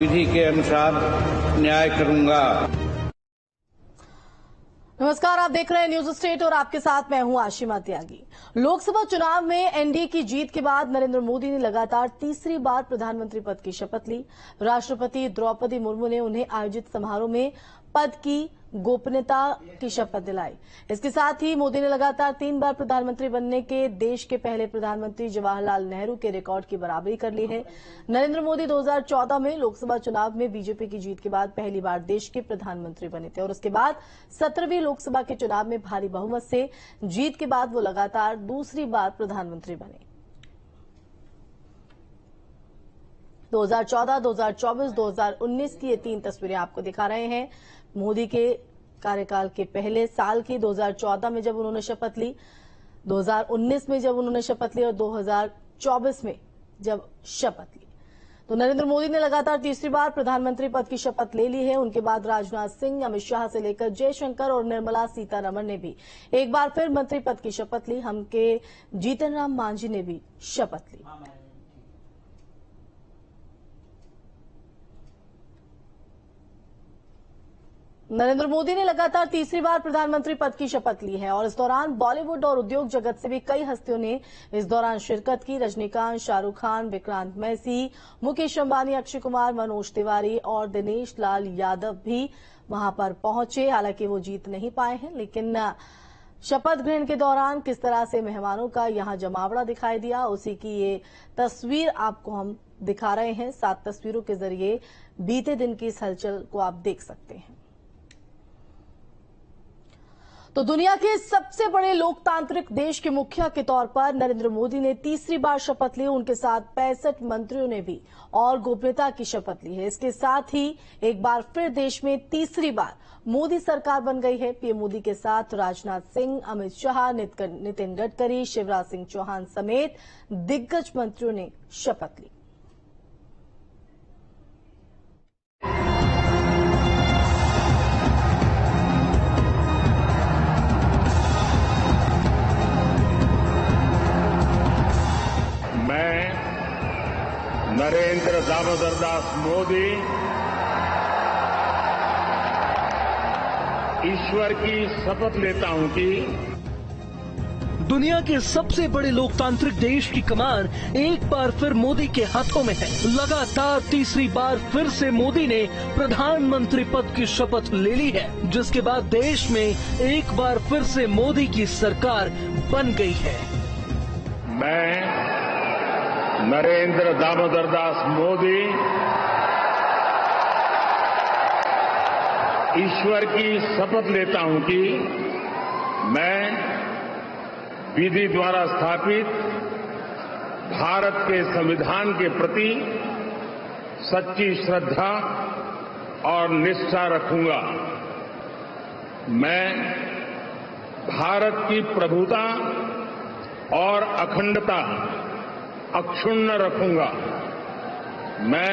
विधि के अनुसार न्याय करूंगा। नमस्कार, आप देख रहे हैं न्यूज स्टेट और आपके साथ मैं हूं आशिमा त्यागी। लोकसभा चुनाव में एनडीए की जीत के बाद नरेंद्र मोदी ने लगातार तीसरी बार प्रधानमंत्री पद की शपथ ली। राष्ट्रपति द्रौपदी मुर्मू ने उन्हें आयोजित समारोह में पद की गोपनीयता की शपथ दिलाई। इसके साथ ही मोदी ने लगातार 3 बार प्रधानमंत्री बनने के देश के पहले प्रधानमंत्री जवाहरलाल नेहरू के रिकॉर्ड की बराबरी कर ली है। नरेंद्र मोदी 2014 में लोकसभा चुनाव में बीजेपी की जीत के बाद पहली बार देश के प्रधानमंत्री बने थे और उसके बाद 17वीं लोकसभा के चुनाव में भारी बहुमत से जीत के बाद वो लगातार दूसरी बार प्रधानमंत्री बने। 2014, 2024, 2019 की ये 3 तस्वीरें आपको दिखा रहे हैं। मोदी के कार्यकाल के पहले साल की 2014 में जब उन्होंने शपथ ली, 2019 में जब उन्होंने शपथ ली और 2024 में जब शपथ ली। तो नरेंद्र मोदी ने लगातार तीसरी बार प्रधानमंत्री पद की शपथ ले ली है। उनके बाद राजनाथ सिंह, अमित शाह से लेकर जयशंकर और निर्मला सीतारमण ने भी एक बार फिर मंत्री पद की शपथ ली। हम के जीतन राम मांझी ने भी शपथ ली। नरेंद्र मोदी ने लगातार तीसरी बार प्रधानमंत्री पद की शपथ ली है और इस दौरान बॉलीवुड और उद्योग जगत से भी कई हस्तियों ने इस दौरान शिरकत की। रजनीकांत, शाहरुख खान, विक्रांत मैसी, मुकेश अंबानी, अक्षय कुमार, मनोज तिवारी और दिनेश लाल यादव भी वहां पर पहुंचे। हालांकि वो जीत नहीं पाए हैं, लेकिन शपथ ग्रहण के दौरान किस तरह से मेहमानों का यहां जमावड़ा दिखाई दिया, उसी की ये तस्वीर आपको हम दिखा रहे हैं। 7 तस्वीरों के जरिए बीते दिन की इस हलचल को आप देख सकते हैं। तो दुनिया के सबसे बड़े लोकतांत्रिक देश के मुखिया के तौर पर नरेंद्र मोदी ने तीसरी बार शपथ ली। उनके साथ 65 मंत्रियों ने भी और गोपनीयता की शपथ ली है। इसके साथ ही एक बार फिर देश में तीसरी बार मोदी सरकार बन गई है। पीएम मोदी के साथ राजनाथ सिंह, अमित शाह, नितिन गडकरी, शिवराज सिंह चौहान समेत दिग्गज मंत्रियों ने शपथ ली। नरेंद्र दामोदर दास मोदी ईश्वर की शपथ लेता हूं कि दुनिया के सबसे बड़े लोकतांत्रिक देश की कमान एक बार फिर मोदी के हाथों में है। लगातार तीसरी बार फिर से मोदी ने प्रधानमंत्री पद की शपथ ले ली है, जिसके बाद देश में एक बार फिर से मोदी की सरकार बन गई है। मैं नरेंद्र दामोदर दास मोदी ईश्वर की शपथ लेता हूं कि मैं विधि द्वारा स्थापित भारत के संविधान के प्रति सच्ची श्रद्धा और निष्ठा रखूंगा। मैं भारत की प्रभुता और अखंडता अक्षुण्ण रखूंगा। मैं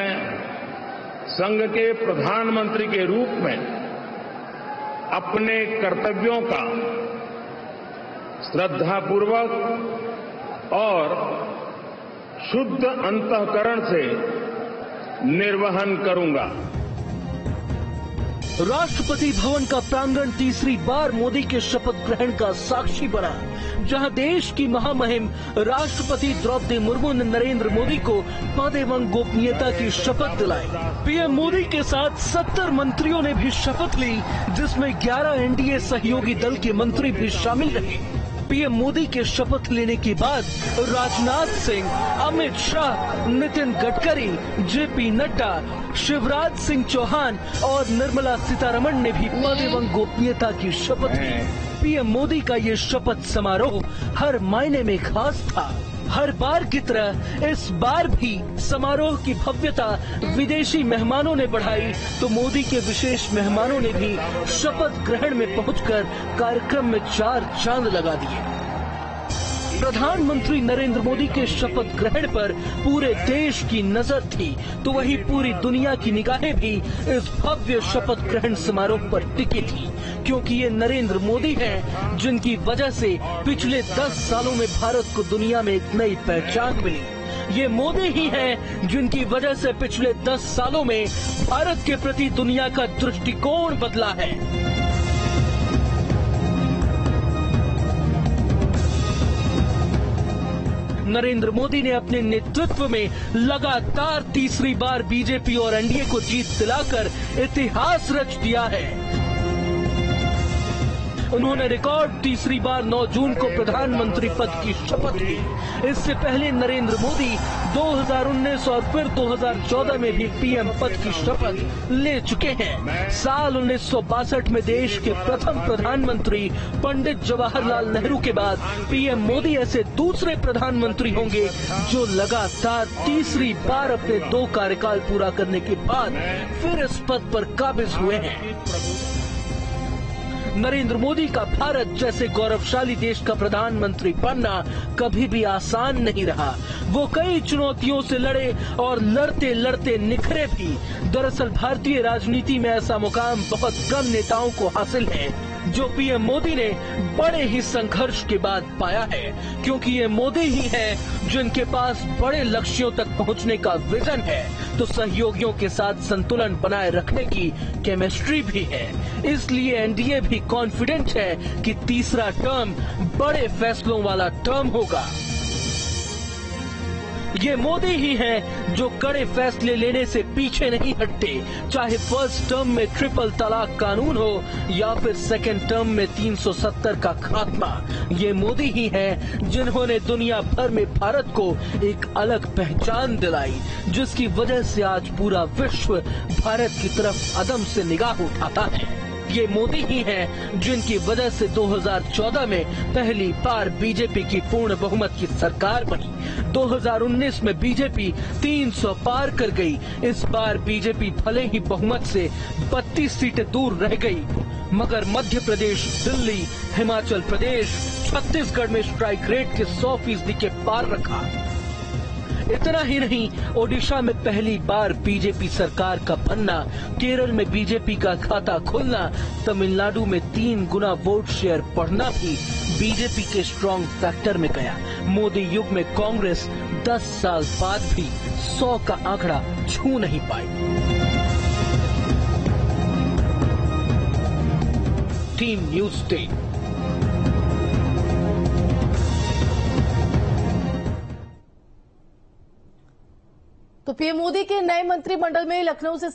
संघ के प्रधानमंत्री के रूप में अपने कर्तव्यों का श्रद्धापूर्वक और शुद्ध अंतःकरण से निर्वहन करूंगा। राष्ट्रपति भवन का प्रांगण तीसरी बार मोदी के शपथ ग्रहण का साक्षी बना, जहां देश की महामहिम राष्ट्रपति द्रौपदी मुर्मू ने नरेंद्र मोदी को पद एवं गोपनीयता की शपथ दिलाई। पीएम मोदी के साथ 70 मंत्रियों ने भी शपथ ली, जिसमें 11 एनडीए सहयोगी दल के मंत्री भी शामिल रहे। पीएम मोदी के शपथ लेने के बाद राजनाथ सिंह, अमित शाह, नितिन गडकरी, जेपी नड्डा, शिवराज सिंह चौहान और निर्मला सीतारमण ने भी पद एवं गोपनीयता की शपथ ली। पीएम मोदी का ये शपथ समारोह हर मायने में खास था। हर बार की तरह इस बार भी समारोह की भव्यता विदेशी मेहमानों ने बढ़ाई, तो मोदी के विशेष मेहमानों ने भी शपथ ग्रहण में पहुंचकर कार्यक्रम में 4 चांद लगा दिए। प्रधानमंत्री नरेंद्र मोदी के शपथ ग्रहण पर पूरे देश की नजर थी, तो वहीं पूरी दुनिया की निगाहें भी इस भव्य शपथ ग्रहण समारोह पर टिकी थी, क्योंकि ये नरेंद्र मोदी हैं जिनकी वजह से पिछले 10 सालों में भारत को दुनिया में एक नई पहचान मिली। ये मोदी ही हैं जिनकी वजह से पिछले 10 सालों में भारत के प्रति दुनिया का दृष्टिकोण बदला है। नरेंद्र मोदी ने अपने नेतृत्व में लगातार तीसरी बार बीजेपी और एनडीए को जीत दिलाकर इतिहास रच दिया है। उन्होंने रिकॉर्ड तीसरी बार 9 जून को प्रधानमंत्री पद की शपथ ली। इससे पहले नरेंद्र मोदी 2019 और फिर 2014 में भी पीएम पद की शपथ ले चुके हैं। साल 1962 में देश के प्रथम प्रधानमंत्री पंडित जवाहरलाल नेहरू के बाद पीएम मोदी ऐसे दूसरे प्रधानमंत्री होंगे जो लगातार तीसरी बार अपने 2 कार्यकाल पूरा करने के बाद फिर इस पद पर काबिज हुए हैं। नरेंद्र मोदी का भारत जैसे गौरवशाली देश का प्रधानमंत्री बनना कभी भी आसान नहीं रहा। वो कई चुनौतियों से लड़े और लड़ते लड़ते निखरे भी। दरअसल भारतीय राजनीति में ऐसा मुकाम बहुत कम नेताओं को हासिल है जो पीएम मोदी ने बड़े ही संघर्ष के बाद पाया है, क्योंकि ये मोदी ही हैं जिनके पास बड़े लक्ष्यों तक पहुंचने का विजन है, तो सहयोगियों के साथ संतुलन बनाए रखने की केमिस्ट्री भी है। इसलिए एनडीए भी कॉन्फिडेंट है कि तीसरा टर्म बड़े फैसलों वाला टर्म होगा। ये मोदी ही हैं जो कड़े फैसले लेने से पीछे नहीं हटते, चाहे फर्स्ट टर्म में ट्रिपल तलाक कानून हो या फिर सेकंड टर्म में 370 का खात्मा। ये मोदी ही हैं जिन्होंने दुनिया भर में भारत को एक अलग पहचान दिलाई, जिसकी वजह से आज पूरा विश्व भारत की तरफ अदम से निगाह उठाता है। ये मोदी ही हैं जिनकी वजह से 2014 में पहली बार बीजेपी की पूर्ण बहुमत की सरकार बनी। 2019 में बीजेपी 300 पार कर गई। इस बार बीजेपी भले ही बहुमत से 32 सीटें दूर रह गई, मगर मध्य प्रदेश, दिल्ली, हिमाचल प्रदेश, छत्तीसगढ़ में स्ट्राइक रेट के 100% के पार रखा। इतना ही नहीं, ओडिशा में पहली बार बीजेपी सरकार का बनना, केरल में बीजेपी का खाता खुलना, तमिलनाडु में 3 गुना वोट शेयर बढ़ना भी बीजेपी के स्ट्रॉन्ग फैक्टर में गया। मोदी युग में कांग्रेस 10 साल बाद भी 100 का आंकड़ा छू नहीं पाई। Team news day. तो पीएम मोदी के नए मंत्रिमंडल में लखनऊ से